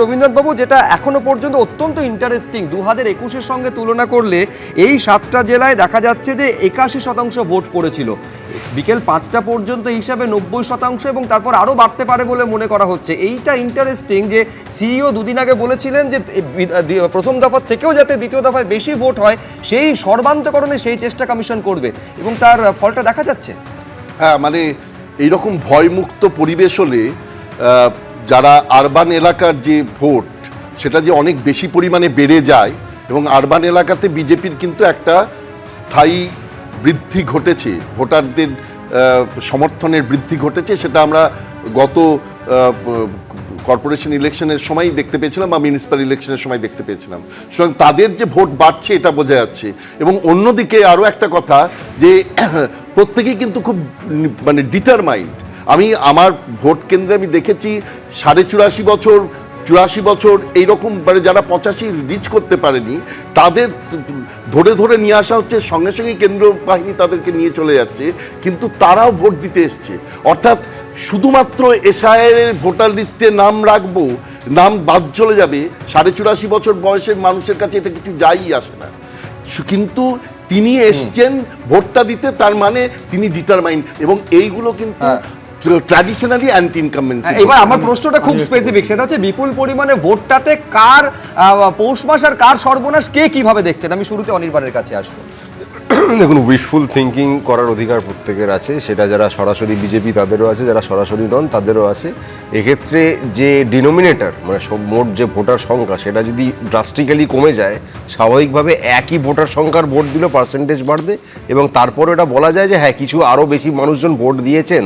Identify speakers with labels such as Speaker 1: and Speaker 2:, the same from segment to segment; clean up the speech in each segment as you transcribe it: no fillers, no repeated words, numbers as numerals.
Speaker 1: রবীন্দ্রনাথবাবু, যেটা এখনো পর্যন্ত অত্যন্ত ইন্টারেস্টিং, 2021-এর সঙ্গে তুলনা করলে এই 7টা জেলায় দেখা যাচ্ছে যে 81% ভোট পড়েছিল। বিকেল 5টা পর্যন্ত হিসাবে 90% এবং তারপর আরও বাড়তে পারে বলে মনে করা হচ্ছে। এইটা ইন্টারেস্টিং যে সিইও দুদিন আগে বলেছিলেন যে প্রথম দফার থেকেও যাতে দ্বিতীয় দফায় বেশি ভোট হয় সেই সর্বান্তকরণে সেই চেষ্টা কমিশন করবে এবং তার ফলটা দেখা যাচ্ছে।
Speaker 2: হ্যাঁ, মানে এইরকম ভয়মুক্ত পরিবেশ হলে যারা আরবান এলাকার যে ভোট সেটা যে অনেক বেশি পরিমাণে বেড়ে যায় এবং আরবান এলাকাতে বিজেপির কিন্তু একটা স্থায়ী বৃদ্ধি ঘটেছে, ভোটারদের সমর্থনের বৃদ্ধি ঘটেছে। সেটা আমরা গত কর্পোরেশন ইলেকশনের সময় দেখতে পেয়েছিলাম বা মিউনিসিপ্যাল ইলেকশনের সময় দেখতে পেয়েছিলাম। সুতরাং তাদের যে ভোট বাড়ছে এটা বোঝা যাচ্ছে। এবং অন্যদিকে আরও একটা কথা যে প্রত্যেকেই কিন্তু খুব মানে ডিটারমাইন্ড। আমি আমার ভোট কেন্দ্রে আমি দেখেছি 84.5 বছর এইরকম মানে যারা 85 রিচ করতে পারেনি তাদের ধরে ধরে নিয়ে আসা হচ্ছে, সঙ্গে সঙ্গে কেন্দ্র বাহিনী তাদেরকে নিয়ে চলে যাচ্ছে, কিন্তু তারাও ভোট দিতে এসছে। অর্থাৎ শুধুমাত্র এসআইআর ভোটার লিস্টে নাম রাখবো, নাম বাদ চলে যাবে, 84.5 বছর বয়সের মানুষের কাছে এটা কিছু যাই আসে না। কিন্তু তিনি এসছেন ভোটটা দিতে, তার মানে তিনি ডিটারমাইন্ড। এবং এইগুলো কিন্তু ট্র্যাডিশনালি অ্যান্টি ইনকামবেন্সি।
Speaker 1: এবার আমার প্রশ্নটা খুব স্পেসিফিক, সেটা হচ্ছে বিপুল পরিমাণে ভোটটাতে কার পৌষ মাস আর কার সর্বনাশ কে কিভাবে দেখছেন? আমি শুরুতে অনির্বাণের কাছে আসবো।
Speaker 3: দেখুন, উইশফুল থিঙ্কিং করার অধিকার প্রত্যেকের আছে, সেটা যারা সরাসরি বিজেপি তাদেরও আছে, যারা সরাসরি নন তাদেরও আছে। এক্ষেত্রে যে ডিনোমিনেটর মানে মোট যে ভোটার সংখ্যা সেটা যদি ড্রাস্টিক্যালি কমে যায়, স্বাভাবিকভাবে একই ভোটার সংখ্যার ভোট দিলেও পার্সেন্টেজ বাড়বে এবং তারপরে এটা বলা যায় যে হ্যাঁ কিছু আরও বেশি মানুষজন ভোট দিয়েছেন।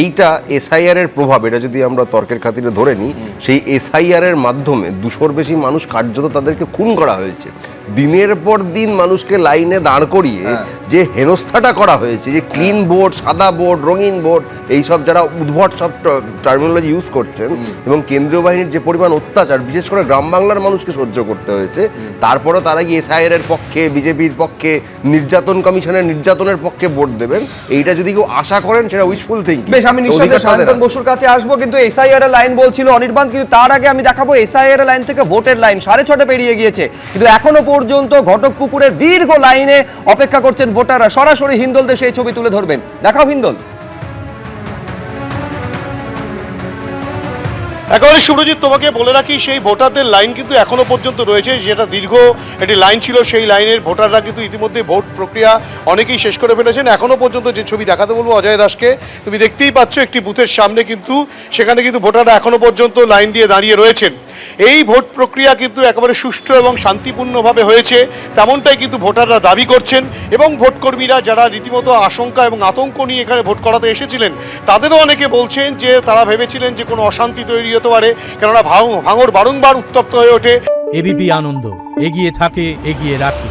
Speaker 3: এইটা এসআইআর-এর প্রভাব, এটা যদি আমরা তর্কের খাতিরে ধরে নিই, সেই এসআইআর-এর মাধ্যমে 200-র বেশি মানুষ কার্যত তাদেরকে খুন করা হয়েছে। দিনের পর দিন মানুষকে লাইনে দাঁড় করিয়ে যে হেনস্থাটা করা হয়েছে, যে ক্লিন ভোট, সাদা ভোট, রঙিন ভোট, এইসব যারা উদ্ভট সব টার্মিনোলজি ইউজ করছেন এবং কেন্দ্রীয় বাহিনীর যে পরিমাণ অত্যাচার বিশেষ করে গ্রাম বাংলার মানুষকে সহ্য করতে হয়েছে, তারপরও তারা গিয়ে এসআইআর-এর পক্ষে, বিজেপির পক্ষে, নির্যাতন কমিশনের নির্যাতনের পক্ষে ভোট দেবেন, এইটা যদি কেউ আশা করেন সেটা উইশফুল থিঙ্কিং।
Speaker 1: বেশ, আমি নিশ্চয়ই শান্তন বসুর কাছে আসবো, কিন্তু এসআইআর এর লাইন বলছিল অনির্বাণ, কিন্তু তার আগে আমি দেখাবো এসআইআর এর লাইন থেকে ভোটের লাইন 6:30 পেরিয়ে গিয়েছে, কিন্তু এখনো পর্যন্ত ঘটকপুকুরের দীর্ঘ লাইনে অপেক্ষা করছেন ভোটাররা। সরাসরি হিন্দল দেশে এই ছবি তুলে ধরবেন, দেখাও হিন্দল।
Speaker 4: একেবারে সুব্রজিৎ, তোমাকে বলে রাখি সেই ভোটারদের লাইন কিন্তু এখনো পর্যন্ত রয়েছে, যেটা দীর্ঘ একটি লাইন ছিল, সেই লাইনের ভোটাররা কিন্তু ইতিমধ্যে ভোট প্রক্রিয়া অনেকেই শেষ করে ফেলেছেন। এখনো পর্যন্ত যে ছবি দেখাতে বলবো অজয় দাসকে, তুমি দেখতেই পাচ্ছ একটি বুথের সামনে কিন্তু সেখানে কিন্তু ভোটাররা এখনো পর্যন্ত লাইন দিয়ে দাঁড়িয়ে রয়েছেন। এই ভোট প্রক্রিয়া কিন্তু একেবারে সুষ্ঠু এবং শান্তিপূর্ণভাবে হয়েছে, তেমনটাই কিন্তু ভোটাররা দাবি করছেন। এবং ভোটকর্মীরা যারা রীতিমতো আশঙ্কা এবং আতঙ্ক নিয়ে এখানে ভোট করাতে এসেছিলেন, তাদেরও অনেকে বলছেন যে তারা ভেবেছিলেন যে কোনো অশান্তি তৈরি হতে পারে, কেননা ভাঙড় বারংবার উত্তপ্ত হয়ে ওঠে।
Speaker 5: এবিপি আনন্দ, এগিয়ে থাকে, এগিয়ে রাখে।